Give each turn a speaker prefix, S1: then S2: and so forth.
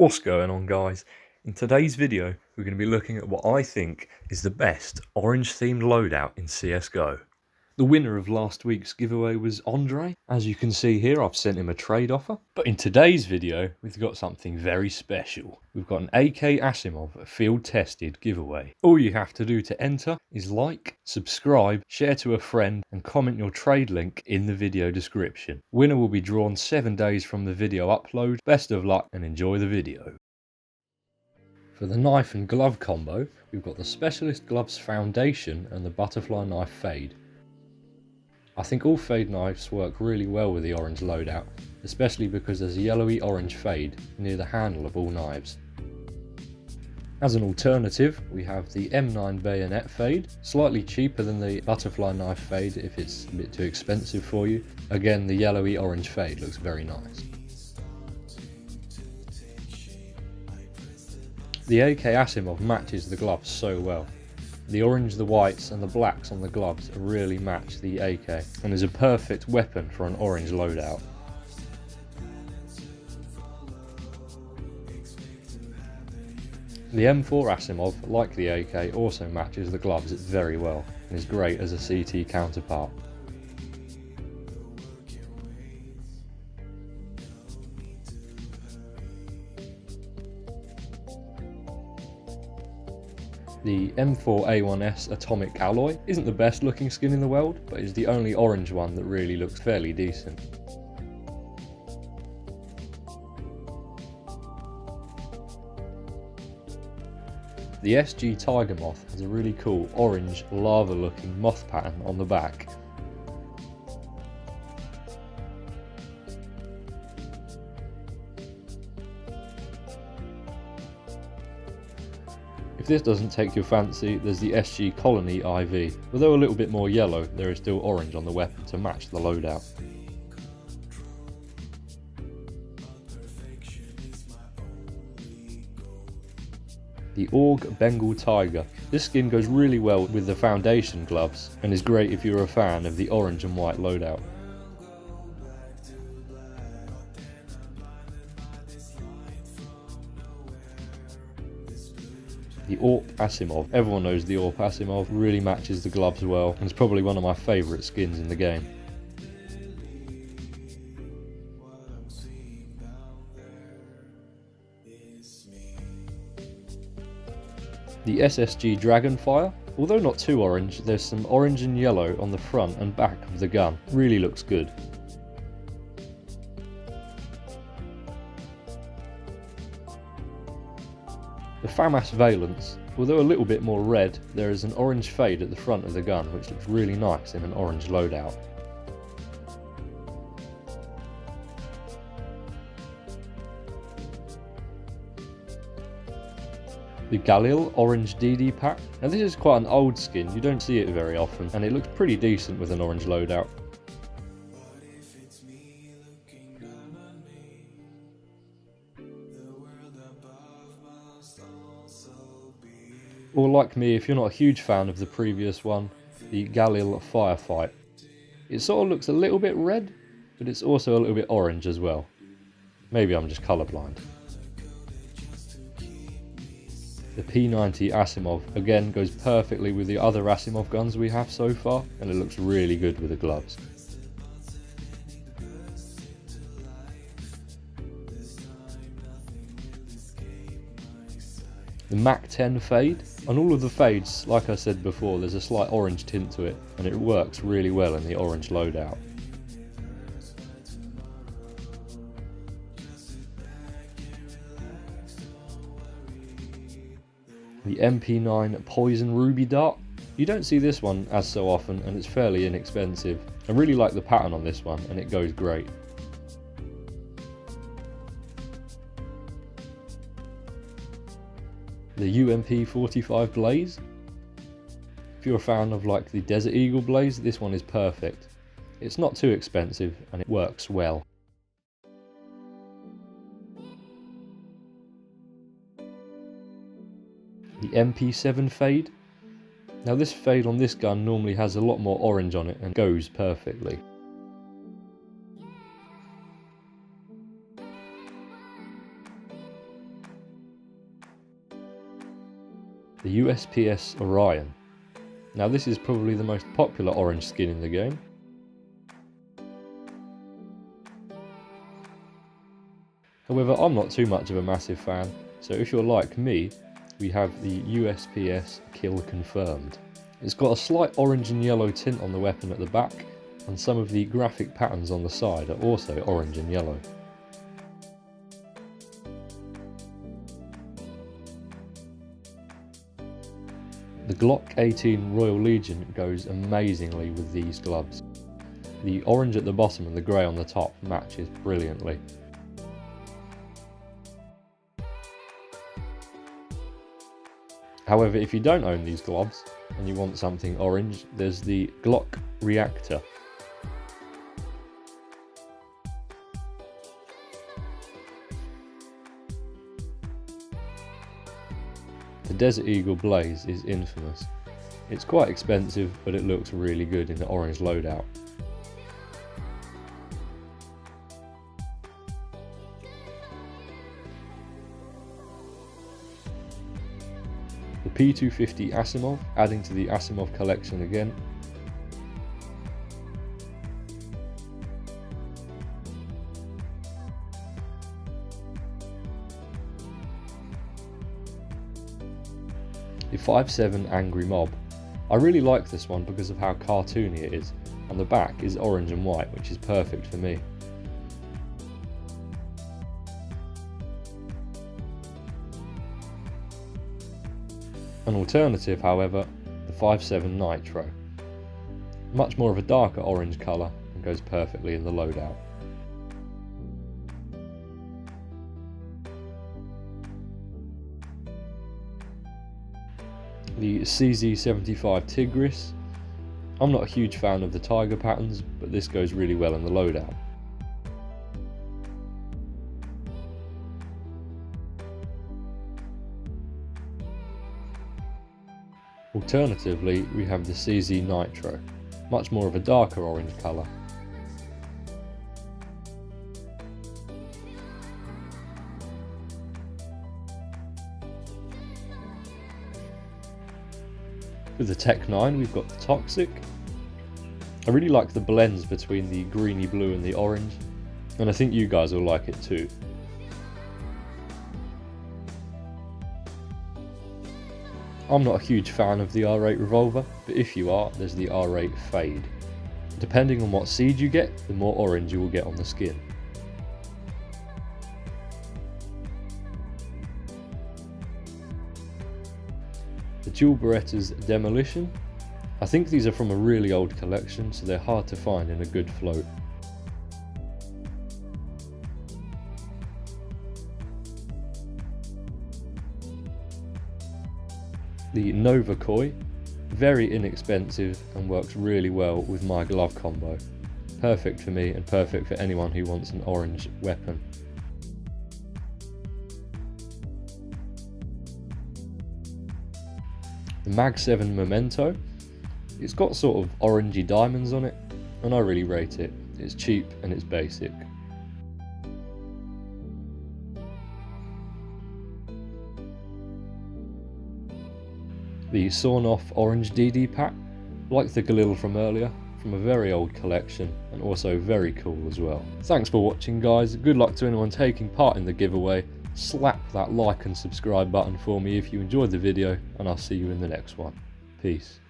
S1: What's going on, guys? In today's video we're going to be looking at what I think is the best orange themed loadout in CSGO. The winner of last week's giveaway was Andre. As you can see here, I've sent him a trade offer. But in today's video we've got something very special. We've got an AK ASIIMOV field tested giveaway. All you have to do to enter is like, subscribe, share to a friend and comment your trade link in the video description. Winner will be drawn 7 days from the video upload. Best of luck and enjoy the video. For the knife and glove combo, we've got the Specialist Gloves Foundation and the Butterfly Knife Fade. I think all fade knives work really well with the orange loadout, especially because there's a yellowy orange fade near the handle of all knives. As an alternative, we have the M9 bayonet fade, slightly cheaper than the butterfly knife fade if it's a bit too expensive for you. Again, the yellowy orange fade looks very nice. The AK ASIIMOV matches the gloves so well. The orange, the whites and the blacks on the gloves really match the AK and is a perfect weapon for an orange loadout. The M4 ASIIMOV, like the AK, also matches the gloves very well and is great as a CT counterpart. The M4A1S Atomic Alloy isn't the best looking skin in the world, but is the only orange one that really looks fairly decent. The SG Tiger Moth has a really cool orange lava looking moth pattern on the back. If this doesn't take your fancy, there's the SG Colony IV. Although a little bit more yellow, there is still orange on the weapon to match the loadout. The AUG Bengal Tiger. This skin goes really well with the foundation gloves and is great if you're a fan of the orange and white loadout. The AWP ASIIMOV. Everyone knows the AWP ASIIMOV really matches the gloves well and is probably one of my favourite skins in the game. The SSG Dragonfire. Although not too orange, there's some orange and yellow on the front and back of the gun. Really looks good. The FAMAS Valence. Although a little bit more red, there is an orange fade at the front of the gun which looks really nice in an orange loadout. The Galil Orange DD Pack. Now this is quite an old skin, you don't see it very often, and it looks pretty decent with an orange loadout. Or like me, if you're not a huge fan of the previous one, the Galil Firefight. It sort of looks a little bit red, but it's also a little bit orange as well. Maybe I'm just colourblind. The P90 ASIIMOV again goes perfectly with the other ASIIMOV guns we have so far, and it looks really good with the gloves. The Mach 10 Fade. On all of the fades, like I said before, there's a slight orange tint to it, and it works really well in the orange loadout. The MP9 Poison Ruby Dart. You don't see this one as so often, and it's fairly inexpensive. I really like the pattern on this one, and it goes great. The UMP45 Blaze. If you're a fan of like the Desert Eagle Blaze, this one is perfect. It's not too expensive and it works well. The MP7 Fade. Now this fade on this gun normally has a lot more orange on it and goes perfectly. the USP-S Orion. Now this is probably the most popular orange skin in the game. However, I'm not too much of a massive fan, so if you're like me, we have the USP-S Kill Confirmed. It's got a slight orange and yellow tint on the weapon at the back, and some of the graphic patterns on the side are also orange and yellow. The Glock 18 Royal Legion goes amazingly with these gloves. The orange at the bottom and the grey on the top matches brilliantly. However, if you don't own these gloves and you want something orange, there's the Glock Reactor. The Desert Eagle Blaze is infamous. It's quite expensive, but it looks really good in the orange loadout. The P250 ASIIMOV, adding to the ASIIMOV collection again. The 5.7 Angry Mob. I really like this one because of how cartoony it is, and the back is orange and white, which is perfect for me. An alternative, however, the 5.7 Nitro. Much more of a darker orange colour and goes perfectly in the loadout. The CZ75 Tigris. I'm not a huge fan of the tiger patterns, but this goes really well in the loadout. Alternatively, we have the CZ Nitro, much more of a darker orange colour. With the Tech 9 we've got the Toxic. I really like the blends between the greeny blue and the orange, and I think you guys will like it too. I'm not a huge fan of the R8 revolver, but if you are, there's the R8 Fade. Depending on what seed you get, the more orange you will get on the skin. The Dual Berettas Demolition. I think these are from a really old collection, so they're hard to find in a good float. The Nova Koi, very inexpensive and works really well with my glove combo. Perfect for me and perfect for anyone who wants an orange weapon. The Mag 7 Memento. It's got sort of orangey diamonds on it, and I really rate it. It's cheap and it's basic. The sawn off orange DD pack, like the Galil from earlier, from a very old collection, and also very cool as well. Thanks for watching guys, good luck to anyone taking part in the giveaway. Slap that like and subscribe button for me if you enjoyed the video, and I'll see you in the next one. Peace.